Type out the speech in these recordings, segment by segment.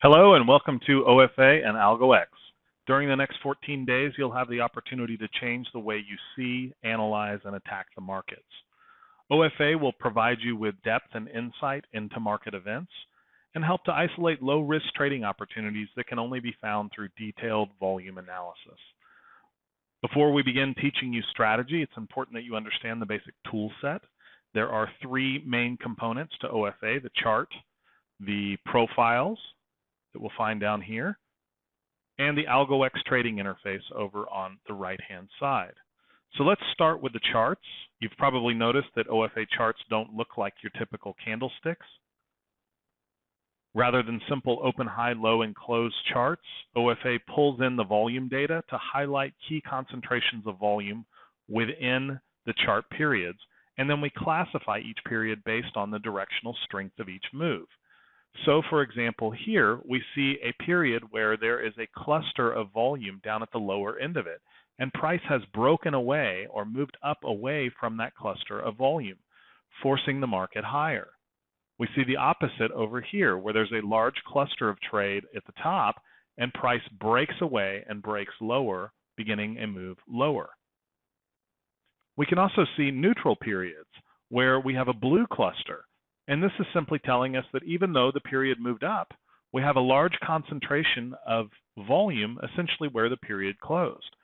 Hello and welcome to OFA and AlgoX. During the next 14 days, you'll have the opportunity to change the way you see, analyze, and attack the markets. OFA will provide you with depth and insight into market events and help to isolate low-risk trading opportunities that can only be found through detailed volume analysis. Before we begin teaching you strategy, it's important that you understand the basic tool set. There are three main components to OFA: the chart, the profiles that we'll find down here, and the AlgoX trading interface over on the right-hand side. So let's start with the charts. You've probably noticed that OFA charts don't look like your typical candlesticks. Rather than simple open, high, low, and close charts, OFA pulls in the volume data to highlight key concentrations of volume within the chart periods, and then we classify each period based on the directional strength of each move. So, for example, here we see a period where there is a cluster of volume down at the lower end of it, and price has broken away or moved up away from that cluster of volume, forcing the market higher. We see the opposite over here, where there's a large cluster of trade at the top, and price breaks away and breaks lower, beginning a move lower. We can also see neutral periods, where we have a blue cluster. And this is simply telling us that even though the period moved up, we have a large concentration of volume essentially where the period closed.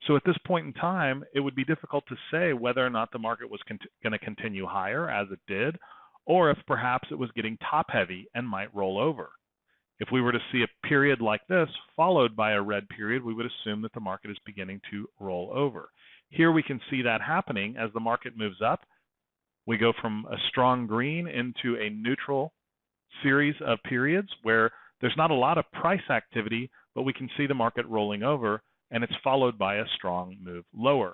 So at this point in time, it would be difficult to say whether or not the market was going to continue higher, as it did, or if perhaps it was getting top-heavy and might roll over. If we were to see a period like this followed by a red period, we would assume that the market is beginning to roll over. Here we can see that happening as the market moves up. We go from a strong green into a neutral series of periods where there's not a lot of price activity, but we can see the market rolling over, and it's followed by a strong move lower.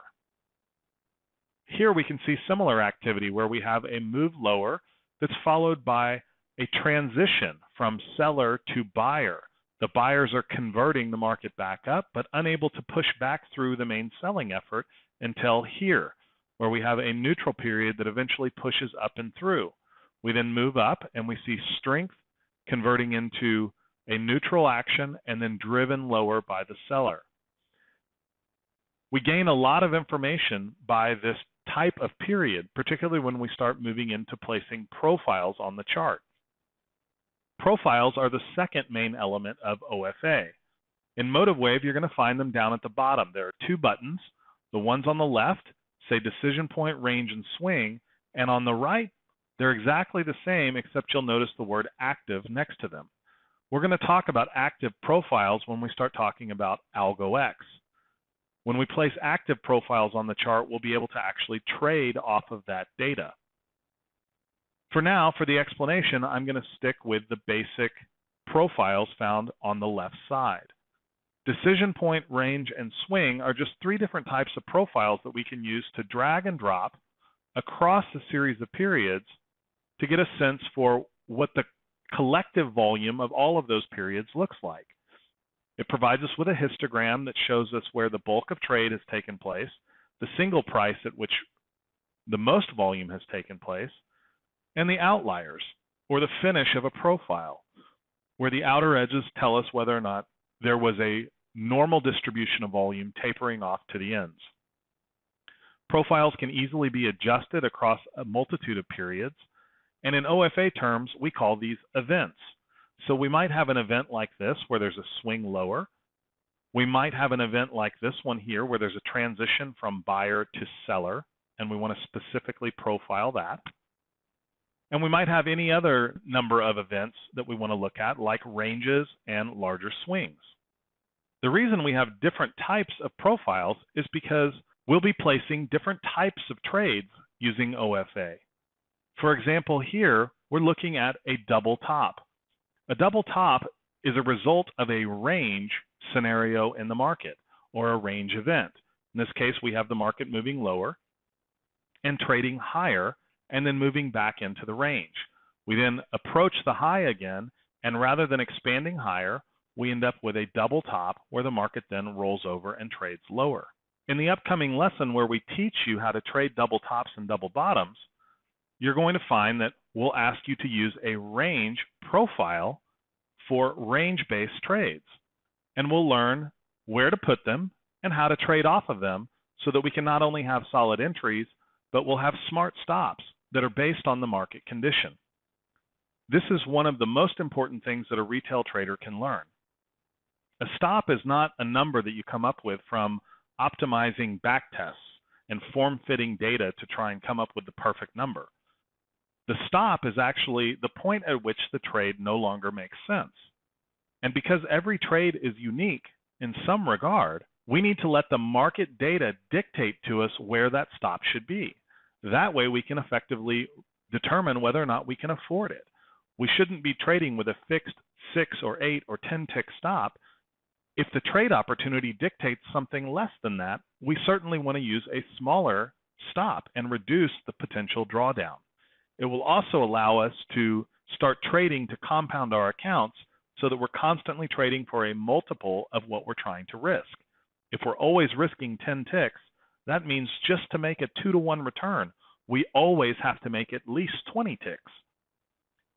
Here we can see similar activity where we have a move lower that's followed by a transition from seller to buyer. The buyers are converting the market back up, but unable to push back through the main selling effort until here, where we have a neutral period that eventually pushes up and through. We then move up and we see strength converting into a neutral action and then driven lower by the seller. We gain a lot of information by this type of period, particularly when we start moving into placing profiles on the chart. Profiles are the second main element of OFA. In MotiveWave, you're going to find them down at the bottom. There are two buttons. The ones on the left say decision point, range, and swing, and on the right, they're exactly the same, except you'll notice the word active next to them. We're going to talk about active profiles when we start talking about AlgoX. When we place active profiles on the chart, we'll be able to actually trade off of that data. For now, for the explanation, I'm going to stick with the basic profiles found on the left side. Decision point, range, and swing are just three different types of profiles that we can use to drag and drop across a series of periods to get a sense for what the collective volume of all of those periods looks like. It provides us with a histogram that shows us where the bulk of trade has taken place, the single price at which the most volume has taken place, and the outliers, or the finish of a profile, where the outer edges tell us whether or not there was a normal distribution of volume tapering off to the ends. Profiles can easily be adjusted across a multitude of periods, and in OFA terms, we call these events. So we might have an event like this where there's a swing lower. We might have an event like this one here where there's a transition from buyer to seller, and we want to specifically profile that. And we might have any other number of events that we want to look at, like ranges and larger swings. The reason we have different types of profiles is because we'll be placing different types of trades using OFA. For example, here we're looking at a double top. A double top is a result of a range scenario in the market, or a range event. In this case, we have the market moving lower and trading higher, and then moving back into the range. We then approach the high again, and rather than expanding higher, we end up with a double top where the market then rolls over and trades lower. In the upcoming lesson where we teach you how to trade double tops and double bottoms, you're going to find that we'll ask you to use a range profile for range-based trades, and we'll learn where to put them and how to trade off of them so that we can not only have solid entries, but we'll have smart stops that are based on the market condition. This is one of the most important things that a retail trader can learn. A stop is not a number that you come up with from optimizing backtests and form-fitting data to try and come up with the perfect number. The stop is actually the point at which the trade no longer makes sense. And because every trade is unique in some regard, we need to let the market data dictate to us where that stop should be. That way we can effectively determine whether or not we can afford it. We shouldn't be trading with a fixed 6 or 8 or 10 tick stop. If the trade opportunity dictates something less than that, we certainly want to use a smaller stop and reduce the potential drawdown. It will also allow us to start trading to compound our accounts so that we're constantly trading for a multiple of what we're trying to risk. If we're always risking 10 ticks, that means just to make a 2-to-1 return, we always have to make at least 20 ticks.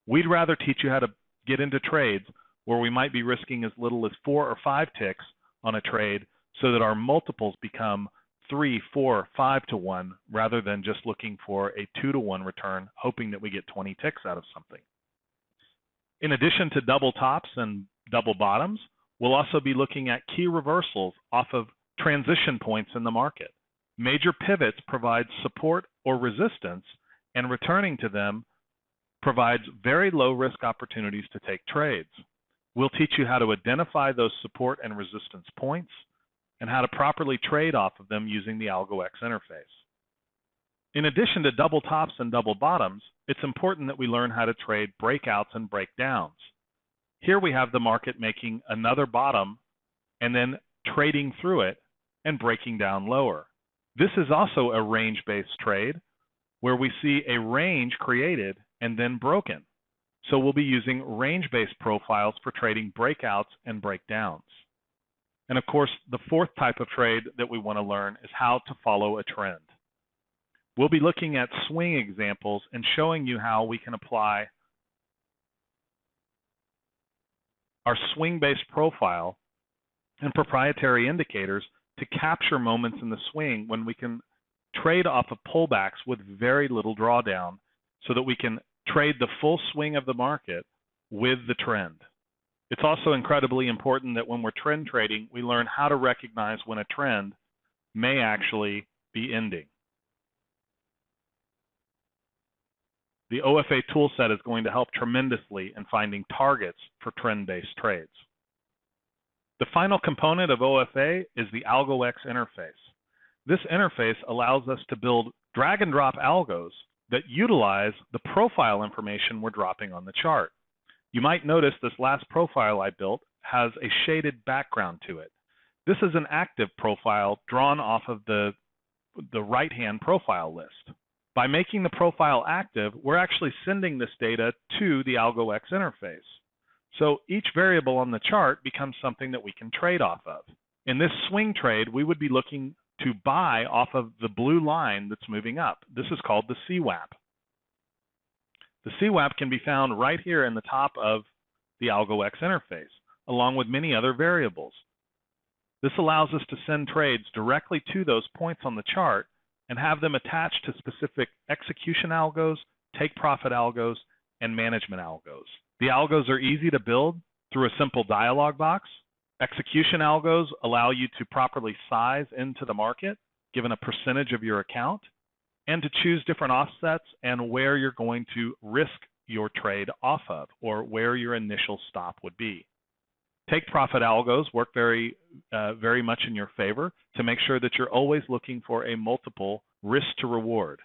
We'd rather teach you how to get into trades where we might be risking as little as 4 or 5 ticks on a trade so that our multiples become 3, 4, 5-to-1 rather than just looking for a 2-to-1 return, hoping that we get 20 ticks out of something. In addition to double tops and double bottoms, we'll also be looking at key reversals off of transition points in the market. Major pivots provide support or resistance, and returning to them provides very low risk opportunities to take trades. We'll teach you how to identify those support and resistance points and how to properly trade off of them using the AlgoX interface. In addition to double tops and double bottoms, it's important that we learn how to trade breakouts and breakdowns. Here we have the market making another bottom and then trading through it and breaking down lower. This is also a range-based trade where we see a range created and then broken. So we'll be using range-based profiles for trading breakouts and breakdowns. And of course, the fourth type of trade that we want to learn is how to follow a trend. We'll be looking at swing examples and showing you how we can apply our swing-based profile and proprietary indicators to capture moments in the swing when we can trade off of pullbacks with very little drawdown so that we can trade the full swing of the market with the trend. It's also incredibly important that when we're trend trading, we learn how to recognize when a trend may actually be ending. The OFA toolset is going to help tremendously in finding targets for trend-based trades. The final component of OFA is the AlgoX interface. This interface allows us to build drag and drop algos that utilize the profile information we're dropping on the chart. You might notice this last profile I built has a shaded background to it. This is an active profile drawn off of the right-hand profile list. By making the profile active, we're actually sending this data to the AlgoX interface. So each variable on the chart becomes something that we can trade off of. In this swing trade, we would be looking to buy off of the blue line that's moving up. This is called the CWAP. The CWAP can be found right here in the top of the AlgoX interface, along with many other variables. This allows us to send trades directly to those points on the chart and have them attached to specific execution algos, take profit algos, and management algos. The algos are easy to build through a simple dialog box. Execution algos allow you to properly size into the market, given a percentage of your account, and to choose different offsets and where you're going to risk your trade off of, or where your initial stop would be. Take profit algos work very much in your favor to make sure that you're always looking for a multiple risk to reward.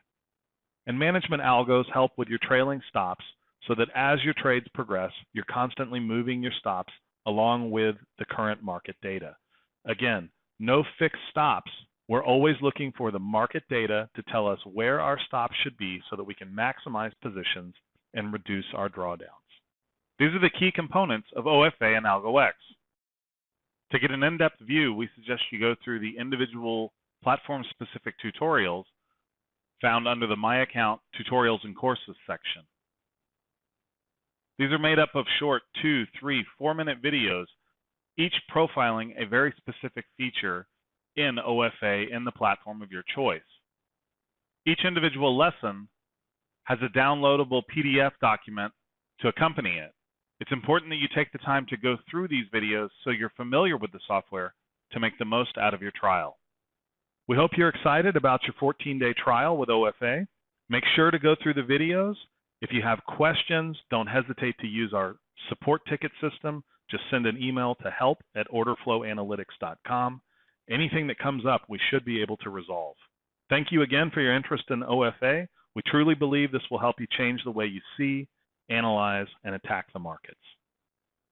And management algos help with your trailing stops so that as your trades progress, you're constantly moving your stops along with the current market data. Again, no fixed stops. We're always looking for the market data to tell us where our stops should be so that we can maximize positions and reduce our drawdowns. These are the key components of OFA and AlgoX. To get an in-depth view, we suggest you go through the individual platform-specific tutorials found under the My Account Tutorials and Courses section. These are made up of short 2, 3, 4-minute videos, each profiling a very specific feature in OFA in the platform of your choice. Each individual lesson has a downloadable PDF document to accompany it. It's important that you take the time to go through these videos so you're familiar with the software to make the most out of your trial. We hope you're excited about your 14-day trial with OFA. Make sure to go through the videos. If you have questions, don't hesitate to use our support ticket system. Just send an email to help@orderflowanalytics.com. Anything that comes up, we should be able to resolve. Thank you again for your interest in OFA. We truly believe this will help you change the way you see, analyze, and attack the markets.